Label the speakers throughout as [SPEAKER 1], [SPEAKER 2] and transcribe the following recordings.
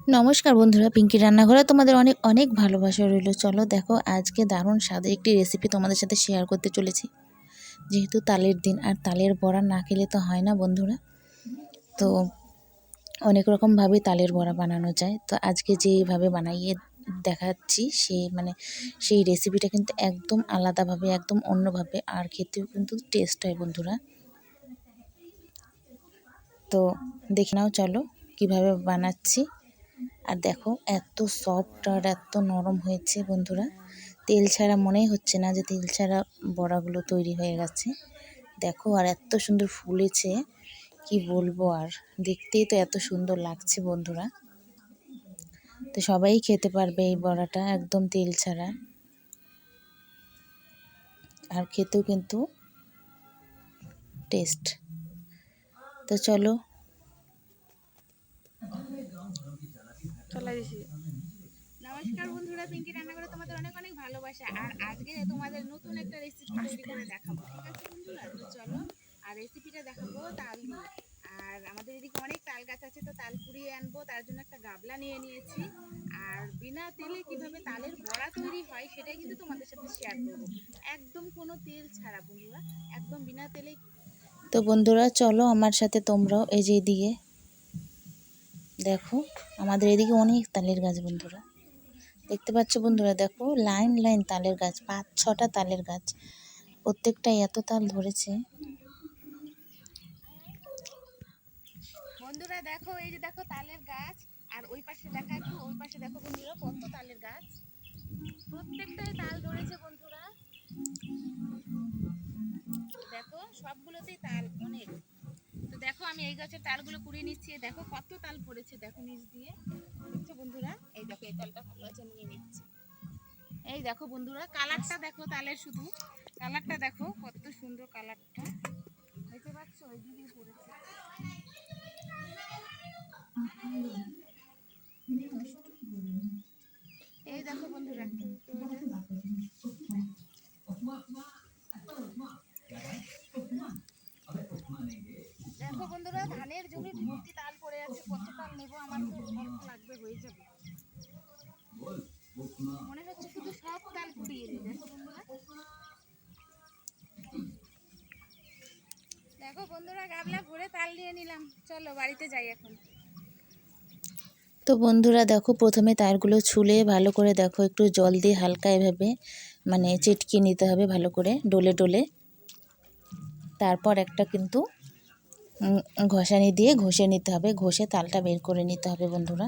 [SPEAKER 1] নমস্কার বন্ধুরা, পিঙ্কি রান্নাঘরে তোমাদের অনেক অনেক ভালোবাসা রইল। চলো দেখো, আজকে দারুণ স্বাদের একটি রেসিপি তোমাদের সাথে শেয়ার করতে চলেছি। যেহেতু তালের দিন, আর তালের বড়া না খেলে তো হয় না বন্ধুরা। তো অনেক রকমভাবে তালের বড়া বানানো যায়। তো আজকে যেভাবে বানাইয়ে দেখাচ্ছি সেই রেসিপিটা কিন্তু একদম আলাদাভাবে, একদম অন্যভাবে, আর খেতেও কিন্তু টেস্ট হয় বন্ধুরা। তো দেখে নাও, চলো কিভাবে বানাচ্ছি। আর দেখো, এত সফট আর এত নরম হয়েছে বন্ধুরা, তেল ছাড়া মনেই হচ্ছে না যে তেল ছাড়া বড়াগুলো তৈরি হয়ে গেছে। দেখো, আর এত সুন্দর ফুলেছে, কি বলবো, আর দেখতেই তো এত সুন্দর লাগছে বন্ধুরা। তো সবাই খেতে পারবে এই বড়াটা একদম তেল ছাড়া, আর খেতেও কিন্তু টেস্ট। তো চলো।
[SPEAKER 2] নমস্কার বন্ধুরা, পিঙ্কি রান্নাঘরে তোমাদের অনেক অনেক ভালোবাসা। আর আজকে তোমাদের নতুন একটা রেসিপি তৈরি করে দেখাবো, ঠিক আছে বন্ধুরা? তো চলো, আর রেসিপিটা দেখাবো তাল দিয়ে। আর আমাদের এদিকে অনেক তাল গাছ আছে, তো তাল কুড়িয়ে আনবো, তার জন্য একটা গাবলা নিয়ে নিয়েছি। আর বিনা তেলে কিভাবে তালের বড়া তৈরি হয় সেটাই কিন্তু তোমাদের সাথে শেয়ার করবো, একদম কোনো তেল ছাড়া বন্ধুরা, একদম বিনা তেলে।
[SPEAKER 1] তো বন্ধুরা চলো আমার সাথে তোমরাও। এই যে এদিকে দেখো, আমাদের এদিকে অনেক তালের গাছ বন্ধুরা, দেখতে পাচ্ছ বন্ধুরা। দেখো, লাইন লাইন তালের গাছ, 5-6টা তালের গাছ, প্রত্যেকটাই এত তাল ধরেছে।
[SPEAKER 2] বন্ধুরা দেখো, এই যে দেখো তালের গাছ, আর ওই পাশে দেখা, একটু ওই পাশে দেখো বন্ধুরা, কত তালের গাছ, প্রত্যেকটাই তাল ধরেছে বন্ধুরা। দেখো সবগুলোতেই তাল অনেক। তো দেখো, আমি এই গাছের তালগুলো কুড়িয়ে নিচ্ছি। দেখো কত তাল পড়েছে, দেখো নিচ দিয়ে, দেখছো বন্ধুরা? এই দেখো, এই তালটা ভালো আছে, নিয়ে নিচ্ছি। এই দেখো বন্ধুরা, কালারটা দেখো তালের, শুধু কালারটা দেখো, কত সুন্দর কালারটা, দেখতে পাচ্ছ? ওই দিকে পড়েছে। এই দেখো বন্ধুরা, দেখো বন্ধুরা, ধানের জমি ভর্তি তাল পড়ে আছে। কত তাল নেবো, আমার তো অল্প লাগবে, হয়ে যাবে। মনে হচ্ছে শুধু সব তাল কুড়িয়ে দিই। দেখো বন্ধুরা, দেখো বন্ধুরা, গাবলা ভরে তাল নিয়ে নিলাম। চলো বাড়িতে যাই এখন।
[SPEAKER 1] তো বন্ধুরা দেখো, প্রথমে তারগুলো ছুলে ভালো করে দেখো, একটু জল দিয়ে হালকা এভাবে চিটকিয়ে নিতে হবে ভালো করে, ডলে ডলে। তারপর একটা কিন্তু ঘষানি দিয়ে ঘষে নিতে হবে, ঘষে তালটা বের করে নিতে হবে বন্ধুরা।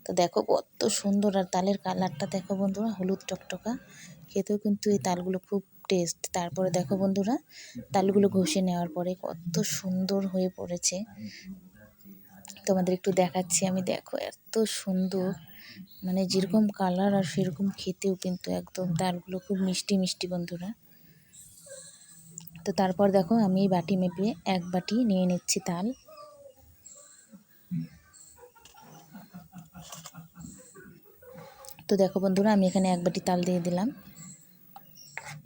[SPEAKER 1] তো দেখো কত সুন্দর, আর তালের কালারটা দেখো বন্ধুরা, হলুদ টকটকা, খেতেও কিন্তু এই তালগুলো খুব টেস্ট। তারপরে দেখো বন্ধুরা, তালগুলো ঘষে নেওয়ার পরে কত সুন্দর হয়ে পড়েছে, তোমাদের একটু দেখাচ্ছি আমি। দেখো এত সুন্দর, যেরকম কালার আর সেরকম খেতেও কিন্তু একদম, তালগুলো খুব মিষ্টি মিষ্টি বন্ধুরা। তো তারপর দেখো, আমি বাটি মেপে 1 বাটি নিয়ে নিচ্ছি তাল। তো দেখো বন্ধুরা, আমি এখানে 1 বাটি তাল দিয়ে দিলাম।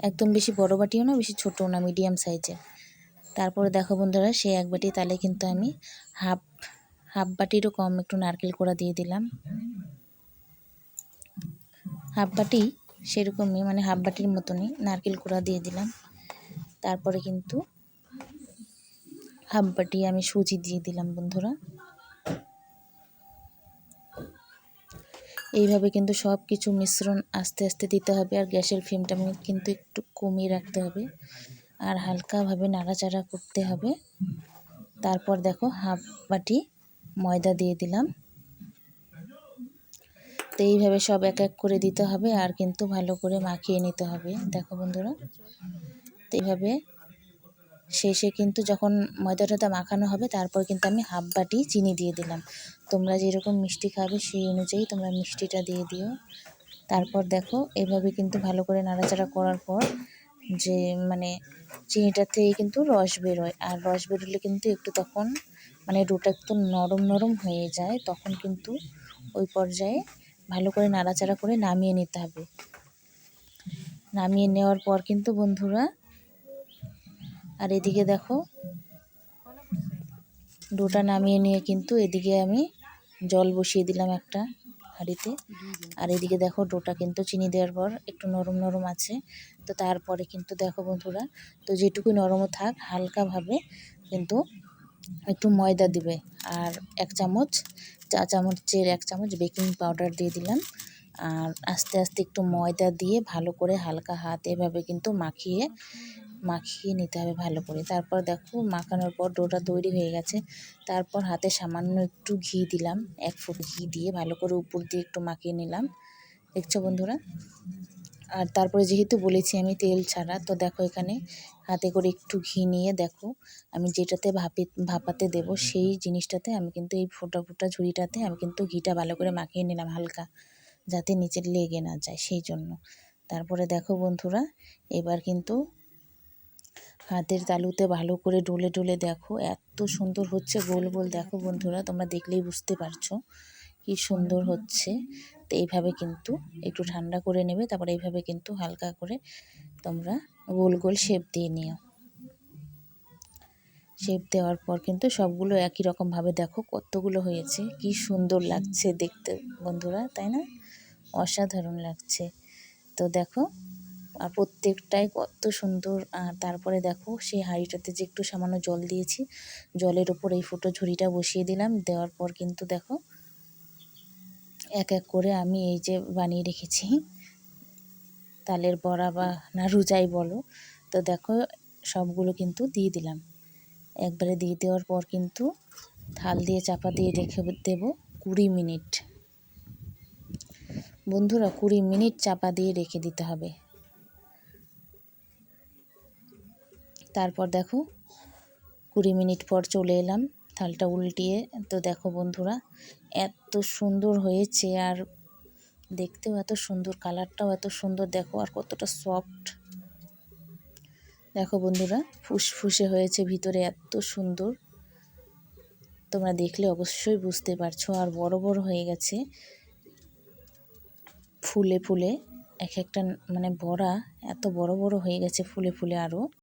[SPEAKER 1] একদম বেশি বড় বাটিও না, বেশি ছোটও না, মিডিয়াম সাইজের। তারপরে দেখো বন্ধুরা, সেই 1 বাটি তালে কিন্তু আমি হাফ হাফ বাটিরও কম একটু নারকেল কোড়া দিয়ে দিলাম। হাফ বাটি সেরকমই, হাফ বাটির মতনই নারকেল কোড়া দিয়ে দিলাম। তারপরে কিন্তু হাফ বাটি আমি সুজি দিয়ে দিলাম বন্ধুরা। এইভাবে কিন্তু সব কিছু মিশ্রণ আস্তে আস্তে দিতে হবে, আর গ্যাসের ফ্লেমটা কিন্তু একটু কমিয়ে রাখতে হবে, আর হালকাভাবে নাড়াচাড়া করতে হবে। তারপর দেখো, হাফ বাটি ময়দা দিয়ে দিলাম। তো এইভাবে সব এক এক করে দিতে হবে, আর কিন্তু ভালো করে মাখিয়ে নিতে হবে। দেখো বন্ধুরা, তো এইভাবে শেষে কিন্তু যখন ময়দাটা মাখানো হবে, তারপর কিন্তু আমি হাফ বাটি চিনি দিয়ে দিলাম। তোমরা যেরকম মিষ্টি খাবে সেই অনুযায়ী তোমরা মিষ্টিটা দিয়ে দিও। তারপর দেখো, এভাবে কিন্তু ভালো করে নাড়াচাড়া করার পর যে চিনিটার থেকে কিন্তু রস বেরোয়, আর রস বেরোলে কিন্তু একটু তখন ডোটা একটু নরম নরম হয়ে যায়, তখন কিন্তু ওই পর্যায়ে ভালো করে নাড়াচাড়া করে নামিয়ে নিতে হবে। নামিয়ে নেওয়ার পর কিন্তু বন্ধুরা, আর এদিকে দেখো, ডোটা নামিয়ে নিয়ে কিন্তু এদিকে আমি জল বসিয়ে দিলাম একটা হাঁড়িতে। আর এদিকে দেখো ডোটা কিন্তু চিনি দেওয়ার পর একটু নরম নরম আছে। তো তারপরে কিন্তু দেখো বন্ধুরা, তো যেটুকু নরমও থাক হালকাভাবে কিন্তু একটু ময়দা দিবে। আর চা চামচের 1 চামচ বেকিং পাউডার দিয়ে দিলাম। আর আস্তে আস্তে একটু ময়দা দিয়ে ভালো করে হালকা হাত এভাবে কিন্তু মাখিয়ে নিতে হবে ভালো করে। তারপর দেখো মাখানোর পর ডোটা তৈরি হয়ে গেছে। তারপর হাতে সামান্য একটু ঘি দিলাম, 1 ফুট ঘি দিয়ে ভালো করে উপর দিয়ে একটু মাখিয়ে নিলাম। দেখছো বন্ধুরা? আর তারপরে যেহেতু বলেছি আমি তেল ছাড়া, তো দেখো এখানে হাতে করে একটু ঘি নিয়ে দেখো আমি যেটাতে ভাপাতে দেব সেই জিনিসটাতে আমি কিন্তু এই ফোঁটা ফোঁটা ঝুড়িটাতে আমি কিন্তু ঘিটা ভালো করে মাখিয়ে নিলাম হালকা, যাতে নিচে লেগে না যায় সেই জন্য। তারপরে দেখো বন্ধুরা, এবার কিন্তু হাতের তালুতে ভালো করে ডলে ডলে দেখো এত সুন্দর হচ্ছে গোল গোল। দেখো বন্ধুরা, তোমরা দেখলেই বুঝতে পারছো কি সুন্দর হচ্ছে। তো এইভাবে কিন্তু একটু ঠান্ডা করে নেবে, তারপরে এইভাবে কিন্তু হালকা করে তোমরা গোল গোল শেপ দিয়ে নিও। শেপ দেওয়ার পর কিন্তু সবগুলো একই রকমভাবে দেখো কতগুলো হয়েছে, কি সুন্দর লাগছে দেখতে বন্ধুরা, তাই না? অসাধারণ লাগছে। তো দেখো আর প্রত্যেকটাই কত সুন্দর। আর তারপরে দেখো সেই হাঁড়িটাতে যে একটু সামান্য জল দিয়েছি, জলের উপর এই ফুটো ঝুড়িটা বসিয়ে দিলাম। দেওয়ার পর কিন্তু দেখো এক এক করে আমি এই যে বানিয়ে রেখেছি তালের বড়া বা নাড়ু যাই বলো, তো দেখো সবগুলো কিন্তু দিয়ে দিলাম। একবারে দিয়ে দেওয়ার পর কিন্তু থাল দিয়ে চাপা দিয়ে রেখে দেবো 20 মিনিট। বন্ধুরা 20 মিনিট চাপা দিয়ে রেখে দিতে হবে। তারপর দেখো 20 মিনিট পর চলে এলাম থালটা উল্টিয়ে। তো দেখো বন্ধুরা এত সুন্দর হয়েছে, আর দেখতেও এত সুন্দর, কালারটাও এত সুন্দর। দেখো আর কতটা সফট। দেখো বন্ধুরা ফুসফুসে হয়েছে ভিতরে, এত সুন্দর। তোমরা দেখলে অবশ্যই বুঝতে পারছো। আর বড় বড় হয়ে গেছে ফুলে ফুলে, এক একটা মানে বড়া এত বড় বড় হয়ে গেছে ফুলে ফুলে আরও।